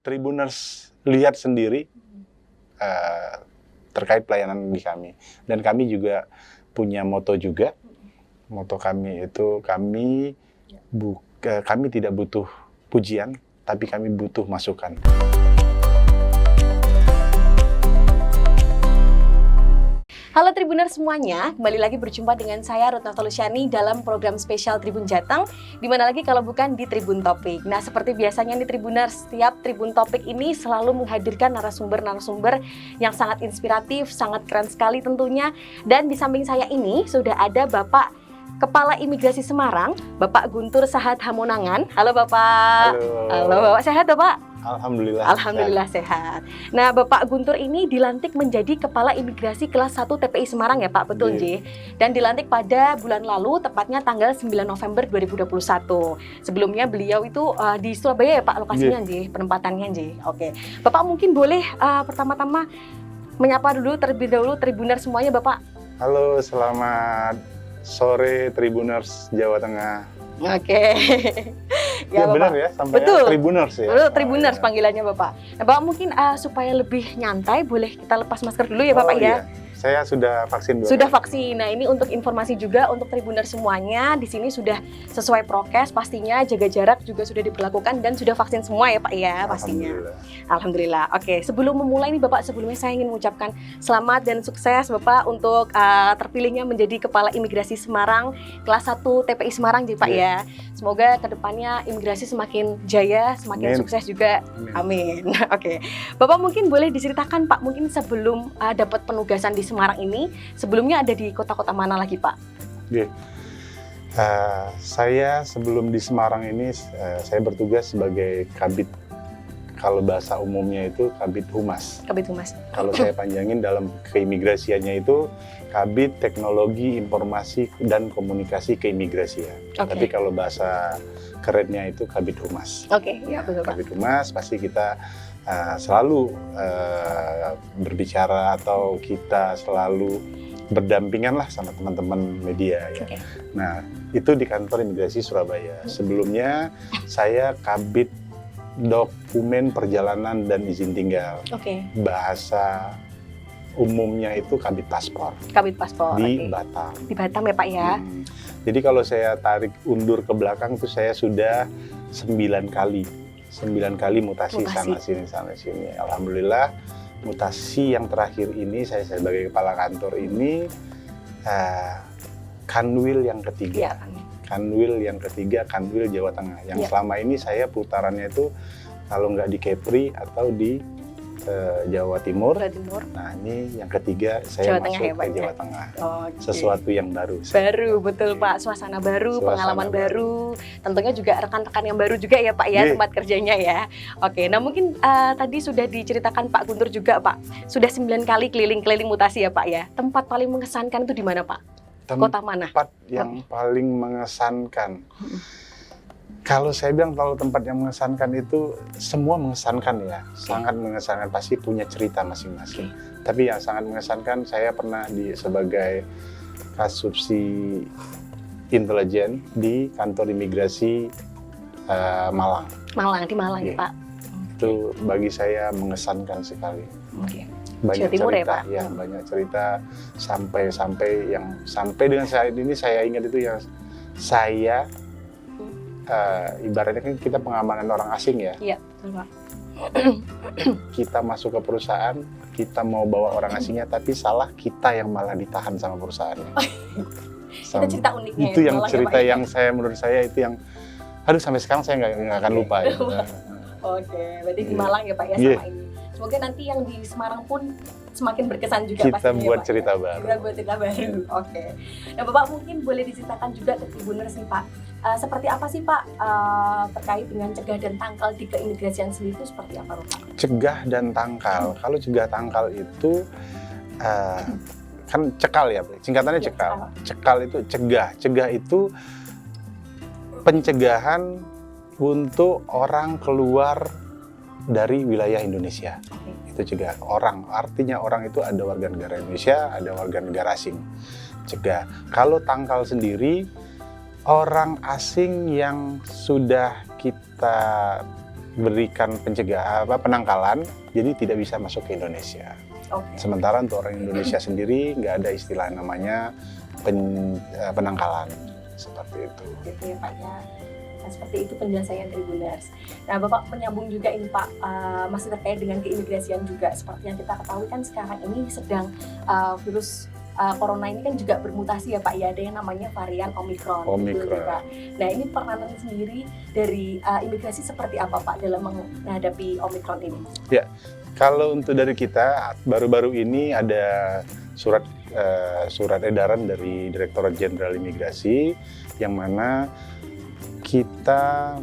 Tribuners lihat sendiri terkait pelayanan di kami. Dan kami juga punya moto juga. Moto kami itu kami tidak butuh pujian, tapi kami butuh masukan. Halo Tribuners semuanya, kembali lagi berjumpa dengan saya Retno Tolusyani dalam program spesial Tribun Jateng, di mana lagi kalau bukan di Tribun Topik. Nah, seperti biasanya nih Tribuners, setiap Tribun Topik ini selalu menghadirkan narasumber-narasumber yang sangat inspiratif, sangat keren sekali tentunya. Dan di samping saya ini sudah ada Bapak Kepala Imigrasi Semarang, Bapak Guntur Sahat Hamonangan. Halo Bapak. Halo Bapak, sehat Bapak? Alhamdulillah. Alhamdulillah sehat. Nah, Bapak Guntur ini dilantik menjadi Kepala Imigrasi kelas 1 TPI Semarang ya Pak, betul Nji? Dan dilantik pada bulan lalu, tepatnya tanggal 9 November 2021. Sebelumnya beliau itu di Surabaya ya Pak, lokasinya Nji, penempatannya Nji. Oke. Bapak mungkin boleh pertama-tama menyapa dulu terlebih dahulu Tribuner semuanya Bapak. Halo, selamat sore Tribuners Jawa Tengah. Oke. Ya benar ya, sampai betul. Tribuners ya. Betul, Tribuners panggilannya Bapak. Nah, Bapak mungkin supaya lebih nyantai boleh kita lepas masker dulu ya Bapak ya. Iya. Saya sudah vaksin. Sudah vaksin. Nah, ini untuk informasi juga untuk Tribuners semuanya. Di sini sudah sesuai prokes, pastinya jaga jarak juga sudah diberlakukan dan sudah vaksin semua ya Pak ya pastinya. Alhamdulillah. Oke, sebelum memulai nih Bapak, sebelumnya saya ingin mengucapkan selamat dan sukses Bapak untuk terpilihnya menjadi Kepala Imigrasi Semarang kelas 1 TPI Semarang jadi Pak ya. Semoga kedepannya imigrasi semakin jaya, semakin sukses juga. Amin. Oke. Bapak mungkin boleh diceritakan Pak, mungkin sebelum dapat penugasan di Semarang ini, sebelumnya ada di kota-kota mana lagi Pak? Saya sebelum di Semarang ini, saya bertugas sebagai Kabid, kalau bahasa umumnya itu Kabid Humas. Kabid Humas. Kalau saya panjangin dalam keimigrasiannya itu Kabid Teknologi Informasi dan Komunikasi Keimigrasian. Tapi kalau bahasa kerennya itu Kabid Humas. Oke, ya betul Pak. Kabid Humas pasti kita selalu berbicara atau kita selalu berdampingan lah sama teman-teman media ya. Nah, itu di kantor imigrasi Surabaya. Sebelumnya saya Kabid Dokumen Perjalanan dan Izin Tinggal. Bahasa umumnya itu Kabid Paspor. Kabid Paspor di Batam. Di Batam ya Pak ya. Jadi kalau saya tarik undur ke belakang itu saya sudah 9 kali mutasi. sana sini. Alhamdulillah mutasi yang terakhir ini saya sebagai kepala kantor ini Kanwil yang ketiga. Kanwil yang ketiga, Kanwil Jawa Tengah. Yang selama ini saya putarannya itu kalau nggak di Kepri atau di Jawa Timur. Nah ini yang ketiga saya masuk ke Jawa Tengah. Sesuatu yang baru. Betul Pak, suasana baru, pengalaman baru. Tentunya juga rekan-rekan yang baru juga ya Pak ya, tempat kerjanya ya. Oke, nah mungkin tadi sudah diceritakan Pak Guntur juga Pak, sudah 9 kali keliling-keliling mutasi ya Pak ya. Tempat paling mengesankan itu di mana Pak? Kota mana? Tempat yang paling mengesankan. Kalau saya bilang kalau tempat yang mengesankan itu semua mengesankan ya, sangat mengesankan, pasti punya cerita masing-masing. Tapi yang sangat mengesankan saya pernah sebagai kasubsi intelijen di kantor imigrasi Malang. Di Malang ya Pak. Itu bagi saya mengesankan sekali. Banyak Timur cerita, ya Pak? Banyak cerita sampai dengan saat ini saya ingat itu yang saya ibaratnya kan kita pengamanan orang asing ya. Iya, betul Pak. Kita masuk ke perusahaan, kita mau bawa orang asingnya, tapi salah kita yang malah ditahan sama perusahaannya. Itu cerita uniknya. Itu yang cerita yang menurut saya itu yang, aduh sampai sekarang saya nggak akan lupa ya. Oke, berarti di Malang ya Pak ya sama ini. Semoga nanti yang di Semarang pun semakin berkesan juga kita pastinya buat Pak, cerita baru. Kita buat cerita baru. Oke. Nah Bapak mungkin boleh diceritakan juga ke Tribuners nih Pak. Seperti apa sih Pak terkait dengan cegah dan tangkal di keimigrasian sendiri itu seperti apa Bapak? Cegah dan tangkal. Kalau cegah tangkal itu kan cekal ya, singkatannya cekal. Cekal itu cegah. Cegah itu pencegahan untuk orang keluar dari wilayah Indonesia. Itu cegah. Orang, artinya orang itu ada warga negara Indonesia, ada warga negara asing. Cegah. Kalau tangkal sendiri, orang asing yang sudah kita berikan penangkalan, jadi tidak bisa masuk ke Indonesia. Sementara untuk orang Indonesia sendiri nggak ada istilah namanya penangkalan seperti itu. Gitu ya Pak ya. Nah, seperti itu penjelasannya Tribuners. Nah Bapak menyambung juga ini Pak, masih terkait dengan keimigrasian juga. Seperti yang kita ketahui kan sekarang ini sedang virus corona ini kan juga bermutasi ya Pak ya, ada yang namanya varian Omikron. Gitu, ya, Pak. Nah ini peranan sendiri dari imigrasi seperti apa Pak dalam menghadapi Omikron ini? Ya, kalau untuk dari kita baru-baru ini ada surat edaran dari Direktorat Jenderal Imigrasi yang mana kita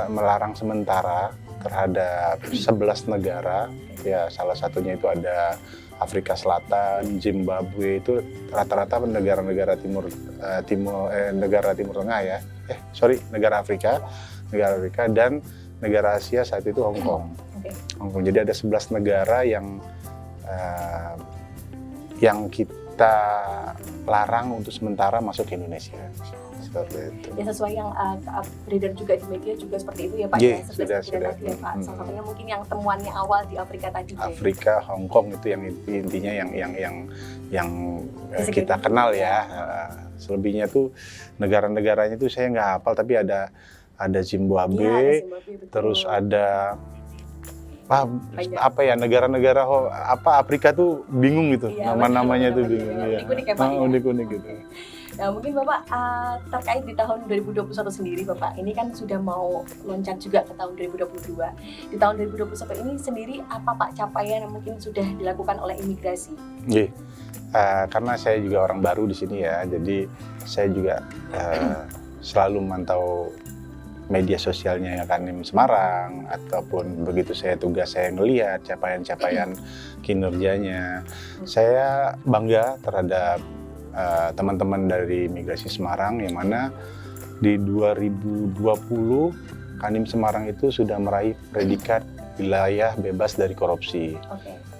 melarang sementara terhadap 11 negara, ya salah satunya itu ada Afrika Selatan, Zimbabwe, itu rata-rata negara-negara negara Timur Tengah ya. Negara Afrika dan negara Asia saat itu Hong Kong. Hong Kong. Jadi ada 11 negara yang kita larang untuk sementara masuk ke Indonesia. Seperti itu. Ya sesuai yang beredar juga di media juga seperti itu ya Pak. Yeah, ya, sudah. Tadi ya Pak. Salah satunya mungkin yang temuannya awal di Afrika tadi. Afrika, Hong Kong itu yang intinya yang kita kenal ya. Selebihnya tuh negara-negaranya tuh saya nggak hafal, tapi ada Zimbabwe, terus ada negara-negara Afrika tuh bingung gitu, nama-namanya tuh bingung ya. Unik-unik gitu. Nah mungkin Bapak terkait di tahun 2021 sendiri Bapak, ini kan sudah mau loncat juga ke tahun 2022. Di tahun 2021 ini sendiri apa Pak capaian yang mungkin sudah dilakukan oleh imigrasi? Karena saya juga orang baru di sini ya, jadi saya juga selalu memantau media sosialnya Kanwil Semarang, ataupun begitu saya tugas saya ngelihat capaian-capaian kinerjanya. Saya bangga terhadap teman-teman dari Imigrasi Semarang yang mana di 2020 Kanwil Semarang itu sudah meraih predikat wilayah bebas dari korupsi.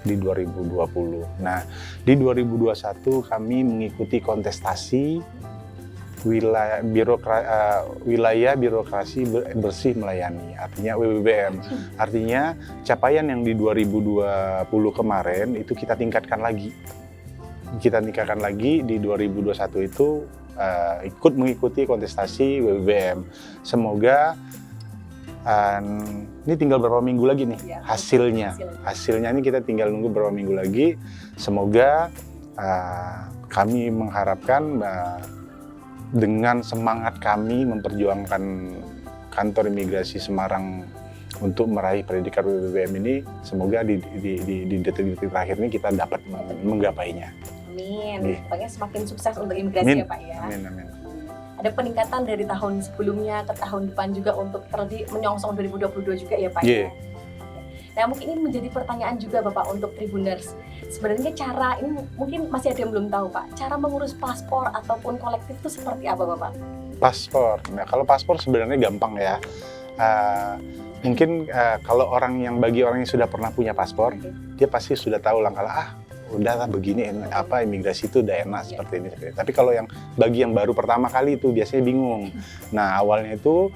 Di 2020. Nah, di 2021 kami mengikuti kontestasi wilayah birokrasi bersih melayani, artinya WBBM. Artinya capaian yang di 2020 kemarin itu kita tingkatkan lagi. Di 2021 itu ikut mengikuti kontestasi WBBM. Semoga ini tinggal beberapa minggu lagi nih hasilnya ini kita tinggal nunggu beberapa minggu lagi. Semoga kami mengharapkan dengan semangat kami memperjuangkan kantor imigrasi Semarang untuk meraih predikat WBBM ini, semoga di detik-detik terakhir ini kita dapat menggapainya. Amin. Pokoknya semakin sukses untuk imigrasi ya Pak ya. Amin. Ada peningkatan dari tahun sebelumnya ke tahun depan juga untuk terlebih menyongsong 2022 juga ya Pak ya. Nah mungkin ini menjadi pertanyaan juga Bapak untuk Tribuners. Sebenarnya cara ini mungkin masih ada yang belum tahu Pak. Cara mengurus paspor ataupun kolektif itu seperti apa Bapak? Paspor. Nah kalau paspor sebenarnya gampang ya. Mungkin kalau bagi orang yang sudah pernah punya paspor, dia pasti sudah tahu langkah udahlah begini imigrasi itu udah enak seperti ini. Tapi kalau bagi yang baru pertama kali itu biasanya bingung. Nah awalnya itu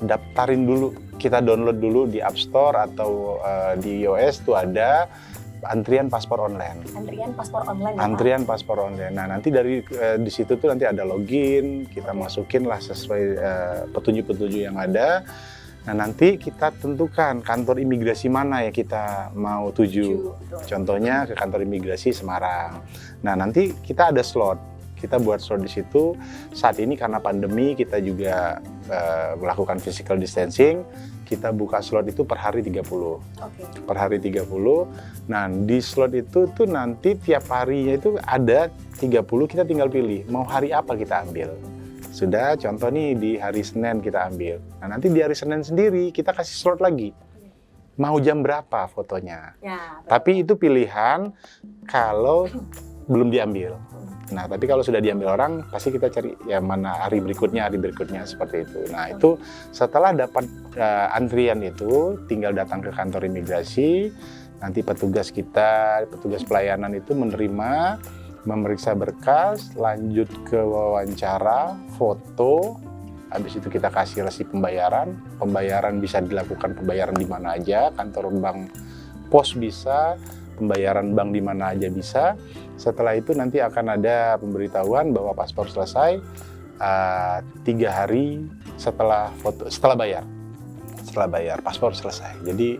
daftarin dulu, kita download dulu di App Store atau di iOS tuh ada antrian paspor online. Antrian paspor online. Nah nanti di situ tuh nanti ada login, kita masukin lah sesuai petunjuk-petunjuk yang ada. Nah nanti kita tentukan kantor imigrasi mana ya kita mau tuju. Contohnya ke kantor imigrasi Semarang. Nah nanti kita ada slot. Kita buat slot di situ. Saat ini karena pandemi kita juga melakukan physical distancing. Kita buka slot itu per hari 30. Per hari 30. Nah di slot itu tuh nanti tiap harinya itu ada 30, kita tinggal pilih mau hari apa kita ambil. Sudah, contoh nih di hari Senin kita ambil. Nah nanti di hari Senin sendiri kita kasih slot lagi. Mau jam berapa fotonya. Tapi itu pilihan kalau belum diambil. Nah tapi kalau sudah diambil orang, pasti kita cari mana hari berikutnya seperti itu. Nah itu setelah dapat antrian itu, tinggal datang ke kantor imigrasi. Nanti petugas pelayanan itu memeriksa berkas, lanjut ke wawancara, foto, habis itu kita kasih resi pembayaran. Pembayaran bisa dilakukan pembayaran di mana aja, kantor bank, pos bisa, pembayaran bank di mana aja bisa. Setelah itu nanti akan ada pemberitahuan bahwa paspor selesai 3 hari setelah bayar. Setelah bayar paspor selesai. Jadi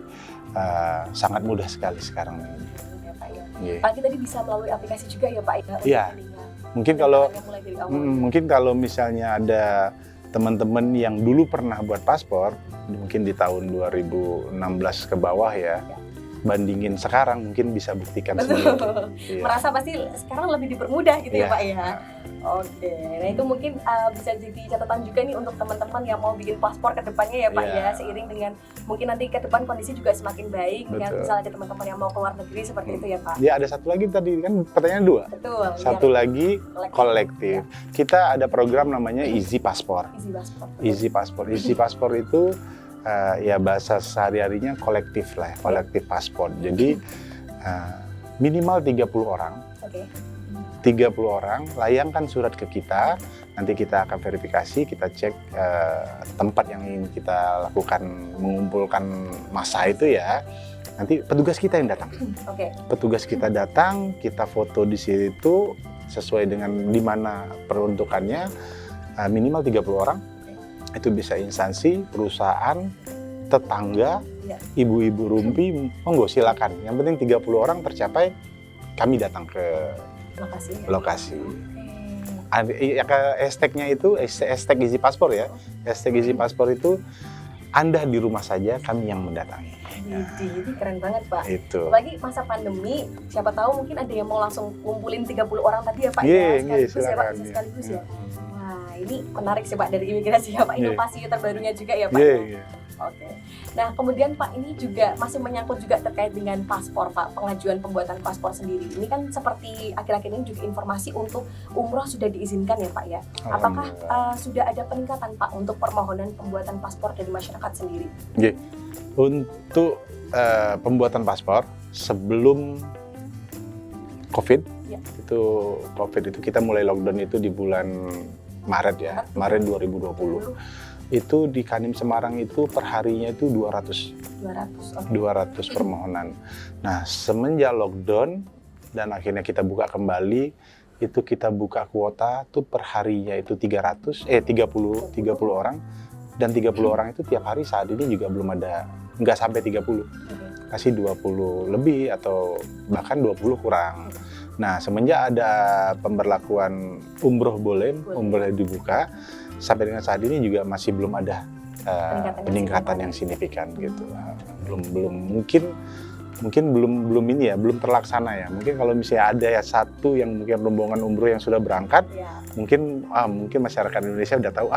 sangat mudah sekali sekarang ini. Ya, Pak, ya. Yeah. Pak, tadi bisa melalui aplikasi juga ya Pak? Iya. Mungkin kalau misalnya ada teman-teman yang dulu pernah buat paspor, mungkin di tahun 2016 ke bawah ya, bandingin sekarang mungkin bisa buktikan sendiri. Iya. Merasa pasti sekarang lebih dipermudah gitu ya Iya. Pak ya. Oke, nah itu mungkin bisa jadi catatan juga nih untuk teman-teman yang mau bikin paspor ke depannya ya Pak Iya. ya. Seiring dengan mungkin nanti ke depan kondisi juga semakin baik. Dengan Betul. misalnya ada teman-teman yang mau keluar negeri seperti itu ya Pak. Ya ada satu lagi tadi kan pertanyaan 2. Betul. Satu lagi kolektif. kolektif. Kita ada program namanya Easy Paspor. Easy paspor. Easy Paspor. Easy Paspor itu ya bahasa sehari-harinya kolektif lah, kolektif paspor. Jadi minimal 30 orang. Oke. 30 orang layangkan surat ke kita, nanti kita akan verifikasi, kita cek tempat yang ingin kita lakukan mengumpulkan massa itu ya. Nanti petugas kita yang datang. Oke. Petugas kita datang, kita foto di situ sesuai dengan di mana peruntukannya, minimal 30 orang. Itu bisa instansi, perusahaan, tetangga, Ya. ibu-ibu rumpi, monggo silakan. Yang penting 30 orang tercapai, kami datang ke Makasih. lokasi. Oke. Hashtagnya itu hashtag Easy Paspor ya. Hashtag Easy Paspor itu Anda di rumah saja, kami yang mendatangi. Ini keren banget Pak. Itu. Apalagi masa pandemi, siapa tahu mungkin ada yang mau langsung kumpulin 30 orang tadi ya Pak Iya, ya, iya, sekaligus ya Pak, silakan. bisa sekaligus ya. Wah, ini menarik sih Pak dari imigrasi ya Pak, Iya. inovasi terbarunya juga ya Pak. Iya, ya? iya. Oke. Nah, kemudian Pak ini juga masih menyangkut juga terkait dengan paspor Pak, pengajuan pembuatan paspor sendiri. Ini kan seperti akhir-akhir ini juga informasi untuk umroh sudah diizinkan ya Pak ya. Apakah sudah ada peningkatan Pak untuk permohonan pembuatan paspor dari masyarakat sendiri? Untuk pembuatan paspor sebelum COVID, Ya. COVID itu kita mulai lockdown itu di bulan Maret ya, Maret 2020. Itu di Kanim Semarang itu perharinya itu 200 200. Oke. permohonan. Nah, semenjak lockdown dan akhirnya kita buka kembali, itu kita buka kuota tuh perharinya itu 30 orang, dan 30 orang itu tiap hari saat ini juga belum ada, nggak sampai 30, kasih 20 lebih atau bahkan 20 kurang. Nah, semenjak ada pemberlakuan umroh boleh dibuka, sampai dengan saat ini juga masih belum ada peningkatan yang signifikan gitu. Belum mungkin belum ini ya, belum terlaksana ya. Mungkin kalau misalnya ada ya satu yang mungkin rombongan umroh yang sudah berangkat, Ya. mungkin masyarakat Indonesia udah tahu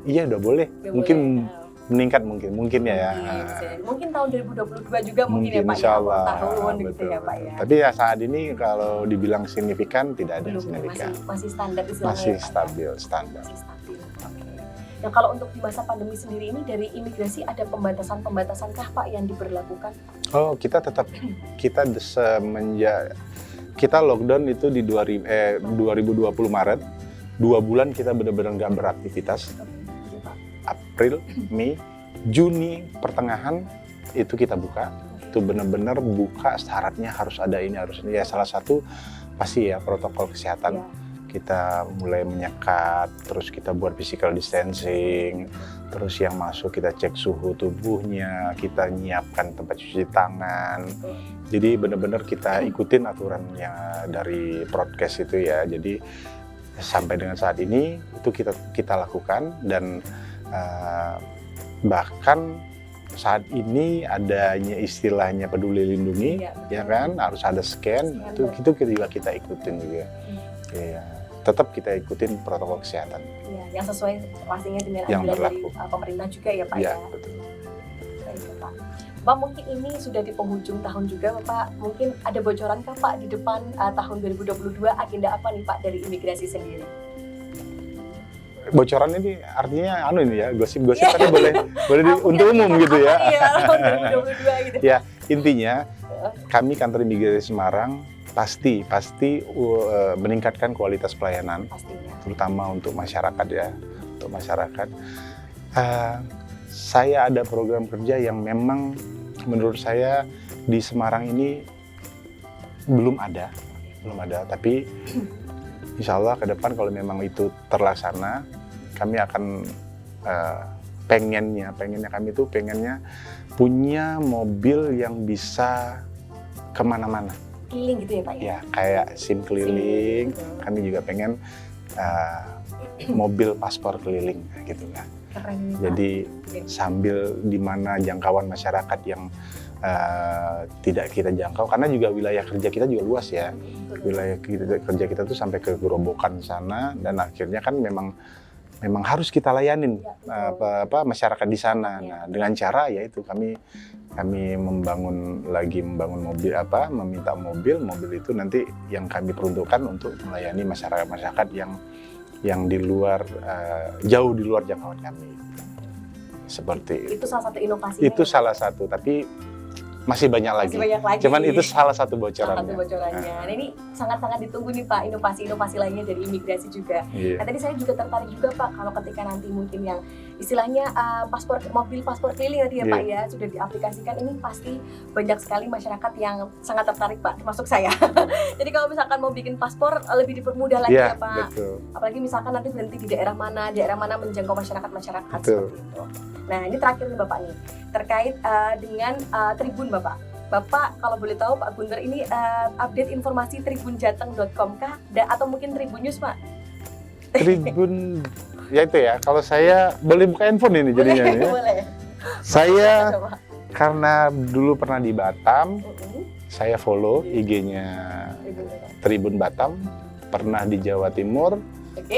iya udah boleh. Ya, Mungkin boleh. meningkat mungkin ya. Mungkin tahun 2022 juga mungkin ya Pak insya ya, Allah, tahun gitu betul. ya Pak ya. Tapi ya saat ini kalau dibilang signifikan tidak ada yang Belum, signifikan. masih standar istilahnya Masih ya, Pak, ya? stabil, standar. Masih stabil. Oke. Nah, kalau untuk di masa pandemi sendiri ini dari imigrasi ada pembatasan kah Pak yang diberlakukan? Oh, kita semenjak kita lockdown itu di 2020 Maret, 2 bulan kita benar-benar nggak beraktivitas. April, Mei, Juni pertengahan itu kita buka. Itu benar-benar buka, syaratnya harus ada ini, harus ini. Ya salah satu pasti ya protokol kesehatan. Ya. Kita mulai menyekat, terus kita buat physical distancing, terus yang masuk kita cek suhu tubuhnya, kita nyiapkan tempat cuci tangan. Jadi benar-benar kita ikutin aturannya dari Prokes itu ya. Jadi sampai dengan saat ini itu kita lakukan, dan bahkan saat ini adanya istilahnya Peduli Lindungi, ya kan, harus ada scan, itu juga kita ikutin juga. Iya. Tetap kita ikutin protokol kesehatan. Ya, yang sesuai pastinya dengan Yang anjuran dari berlaku. pemerintah juga ya Pak Iya, ya. betul. Baik, Pak. Pak, mungkin ini sudah di penghujung tahun juga Pak. Mungkin ada bocoran kah Pak di depan tahun 2022 agenda apa nih Pak dari imigrasi sendiri? Bocoran ini artinya ini ya, gosip-gosip tapi boleh untuk umum gitu ya. Iya, tahun 2022 gitu. Ya, intinya kami kantor imigrasi Semarang pasti meningkatkan kualitas pelayanan, Pastinya. terutama untuk masyarakat ya, untuk masyarakat. Eh, saya ada program kerja yang memang menurut saya di Semarang ini belum ada, tapi insya Allah ke depan kalau memang itu terlaksana, kami akan pengennya kami itu pengennya punya mobil yang bisa kemana-mana. Keliling gitu ya Pak ya? Ya, kayak SIM keliling. Kami juga pengen mobil paspor keliling gitu kan. Keren nih, Pak. Jadi sambil di mana jangkauan masyarakat yang tidak kita jangkau, karena juga wilayah kerja kita juga luas ya. Wilayah kerja kita tuh sampai ke Gerobokan sana, dan akhirnya kan memang harus kita layanin masyarakat di sana. Nah, dengan cara yaitu kami membangun mobil meminta mobil itu nanti yang kami peruntukkan untuk melayani masyarakat yang di luar jauh di luar jangkauan kami. Seperti itu salah satu inovasi. Itu salah satu, tapi masih banyak lagi. Cuman itu salah satu bocorannya. Nah, ini sangat-sangat ditunggu nih Pak, inovasi-inovasi lainnya dari imigrasi juga. Iya. Nah, tadi saya juga tertarik juga Pak, kalau ketika nanti mungkin yang istilahnya mobil paspor keliling tadi ya Pak ya, sudah diaplikasikan, ini pasti banyak sekali masyarakat yang sangat tertarik Pak, termasuk saya. Jadi kalau misalkan mau bikin paspor lebih dipermudah lagi ya Pak. Betul. Apalagi misalkan nanti berhenti di daerah mana menjangkau masyarakat Betul. seperti itu. Nah, ini terakhir nih Bapak nih, terkait dengan Tribun Bapak. Bapak kalau boleh tahu Pak Guntur ini update informasi tribunjateng.com kah? Atau mungkin Tribun News Pak? Tribun, ya itu ya, kalau saya boleh buka handphone ini jadinya ya. Boleh. Saya karena dulu pernah di Batam, saya follow IG-nya Tribun Batam. Pernah di Jawa Timur,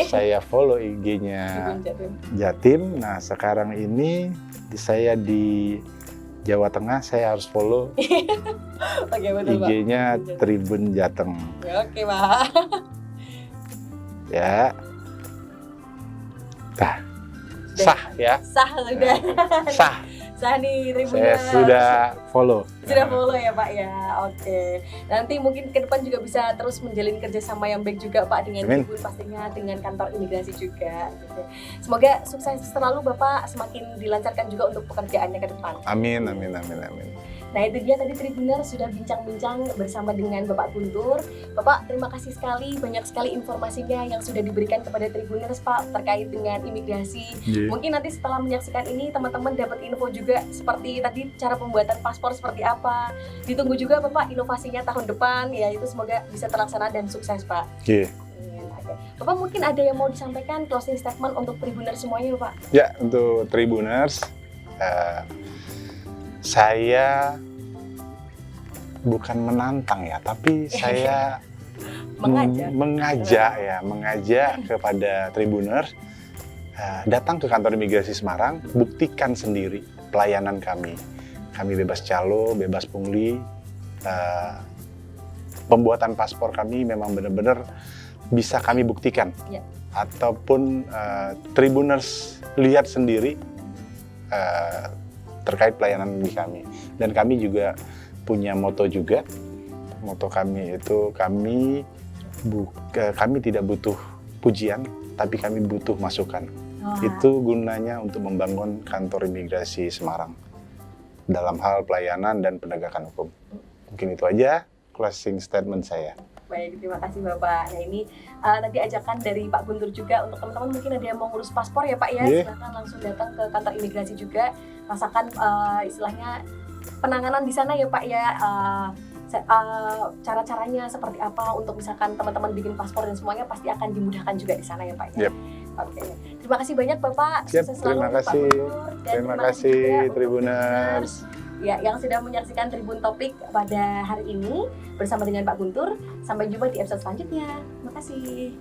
saya follow IG-nya Jatim. Nah, sekarang ini saya di Jawa Tengah, saya harus follow IG-nya Tribun Jateng. Oke Pak. Ya. Nah, sah ya. Sah sudah. Sah. Sah nih Tribun. Saya sudah follow. Sudah follow ya Pak ya. Oke. Nanti mungkin ke depan juga bisa terus menjalin kerjasama yang baik juga Pak dengan Tribun, pastinya dengan kantor imigrasi juga. Gitu. Semoga sukses selalu Bapak, semakin dilancarkan juga untuk pekerjaannya ke depan. Amin. Nah itu dia tadi Tribuner sudah bincang-bincang bersama dengan Bapak Guntur. Bapak terima kasih sekali, banyak sekali informasinya yang sudah diberikan kepada Tribuners Pak terkait dengan imigrasi. Mungkin nanti setelah menyaksikan ini teman-teman dapat info juga seperti tadi cara pembuatan paspor seperti apa. Ditunggu juga Bapak inovasinya tahun depan, ya itu semoga bisa terlaksana dan sukses Pak. Bapak mungkin ada yang mau disampaikan closing statement untuk Tribuners semuanya Pak? Ya, untuk Tribuners, saya bukan menantang ya, tapi saya mengajak kepada Tribuners datang ke kantor imigrasi Semarang, buktikan sendiri pelayanan kami. Kami bebas calo, bebas pungli, pembuatan paspor kami memang benar-benar bisa kami buktikan. Ataupun Tribuners lihat sendiri terkait pelayanan di kami. Dan kami juga punya moto juga. Moto kami itu kami tidak butuh pujian, tapi kami butuh masukan. Itu gunanya untuk membangun kantor imigrasi Semarang dalam hal pelayanan dan penegakan hukum. Mungkin itu aja closing statement saya. Baik, terima kasih Bapak. Nah ini tadi ajakan dari Pak Guntur juga untuk teman-teman mungkin ada yang mau ngurus paspor ya Pak ya, silakan langsung datang ke kantor imigrasi juga, rasakan istilahnya penanganan di sana ya Pak ya, cara-caranya seperti apa untuk misalkan teman-teman bikin paspor dan semuanya pasti akan dimudahkan juga di sana ya Pak ya. Oke, terima kasih banyak Bapak. Sukses selalu terima kasih. Pak Guntur. Dan terima kasih Tribuners. Ya, yang sudah menyaksikan Tribun Topik pada hari ini bersama dengan Pak Guntur. Sampai jumpa di episode selanjutnya. Terima kasih.